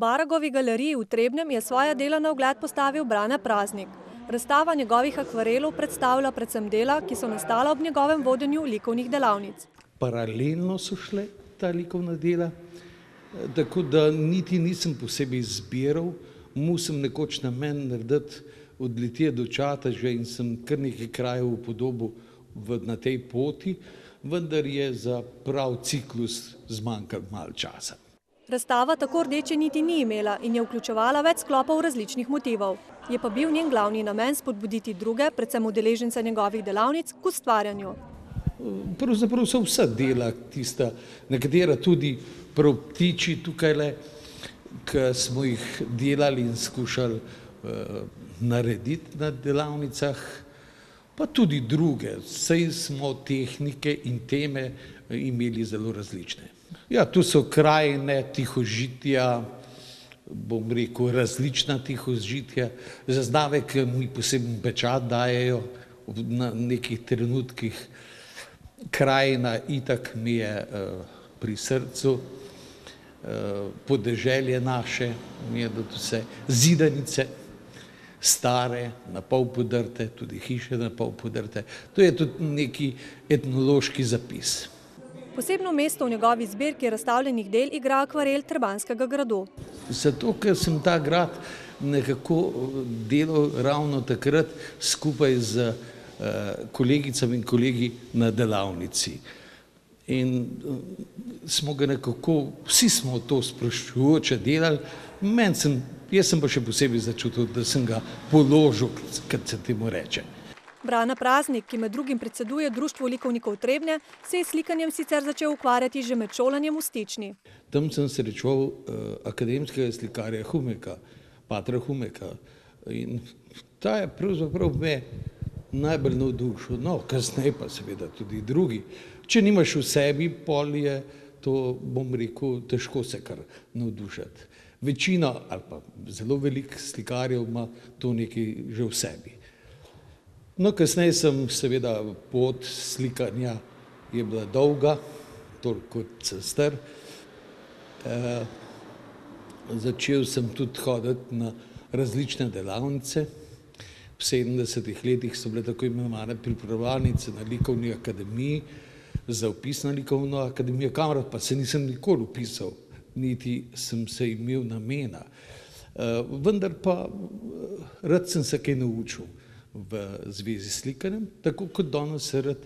Baragovi galeriji v Trebnjem je svoja dela na ogled postavil Brane Praznik. Razstava njegovih akvarelov predstavlja predvsem dela, ki so nastala ob njegovem vodenju likovnih delavnic. Paralelno so šle ta likovna dela, tako da niti nisem posebej izbiral, musem nekoč namen narediti od Litije do Čateža in sem kar nekaj krajev upodobil na tej poti, vendar je za prav ciklus zmanjkalo malo časa. Razstava tako rdeče niti ni imela in je vključevala več sklopov različnih motivov. Je pa bil njen glavni namen spodbuditi druge, predvsem udeležence njegovih delavnic, k ustvarjanju. Pravzaprav so vsa dela tista, nekatera tudi prav ptiči tukajle, ki smo jih delali in skušali narediti na delavnicah, pa tudi druge, saj smo tehnike in teme imeli zelo različne. Ja, tu so krajine, tihožitja, bom rekel, različna tihožitja, zaznave, ki mi poseben pečat dajejo na nekih trenutkih. Krajina itak mi je pri srcu, podeželje naše, mi je tudi vse zidanice, stare, na pol podrte, tudi hiše na pol podrte. To je tudi neki etnološki zapis. Posebno mesto v njegovi zbirki razstavljenih del igra akvarel Trebanjskega gradu. Zato, ker sem ta grad nekako delal ravno takrat skupaj z kolegicami in kolegi na delavnici. In smo ga nekako, vsi smo to sproščujoče delali, jaz sem pa še posebej začutil, da sem ga položil, kot se temu reče. Brane Praznik, ki med drugim predseduje Društvu likovnikov Trebnje, se je s slikanjem sicer začel ukvarjati že med šolanjem v Stični. Tam sem srečal akademskega slikarja Humeka, patra Humeka, in ta je pravzaprav me najbolj navdušil, no, kasneje pa seveda tudi drugi. Če nimaš v sebi, pol je to, bom rekel, težko se kar navdušiti. Večina ali pa zelo veliko slikarjev ima to nekaj že v sebi. No, kasneje sem seveda pot slikanja je bila dolga, toliko kot sem star. Začel sem tudi hoditi na različne delavnice. V 70-ih letih so bile tako imenovane pripravljalnice na likovni akademiji, za vpis na likovno akademijo, kamor pa se nisem nikoli vpisal, niti sem se imel namena. Vendar pa rad sem se kaj naučil v zvezi s slikanjem, tako kot danes rad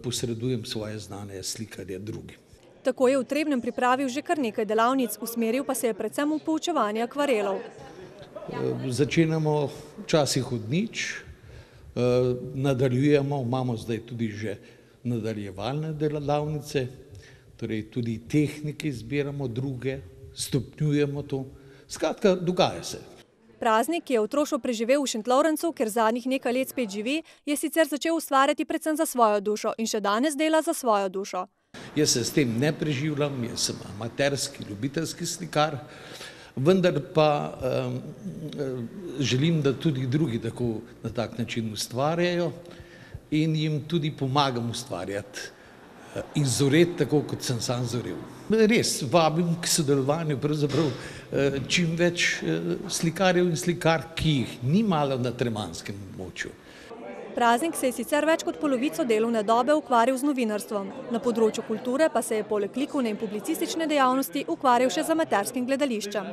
posredujem svoje znanje slikanja drugim. Tako je v Trebnjem pripravil že kar nekaj delavnic, usmeril pa se je predvsem v poučevanje akvarelov. Začenjamo včasih od nič, nadaljujemo, imamo zdaj tudi že nadaljevalne delavnice, torej tudi tehnike izbiramo druge, stopnjujemo to, skratka, dogaja se. Praznik, ki je otroštvo preživel v Šentlovrencu, ker zadnjih nekaj let spet živi, je sicer začel ustvarjati predvsem za svojo dušo in še danes dela za svojo dušo. Jaz se s tem ne preživljam, jaz sem amaterski, ljubiteljski slikar, vendar pa želim, da tudi drugi tako na tak način ustvarjajo in jim tudi pomagam ustvarjati in zoreti tako, kot sem sam zorel. Res vabim k sodelovanju pravzaprav čim več slikarjev in slikar, ki jih ni malo na trebanjskem območju. Praznik se je sicer več kot polovico delovne dobe ukvarjal z novinarstvom. Na področju kulture pa se je poleg likovne in publicistične dejavnosti ukvarjal še z amaterskim gledališčem.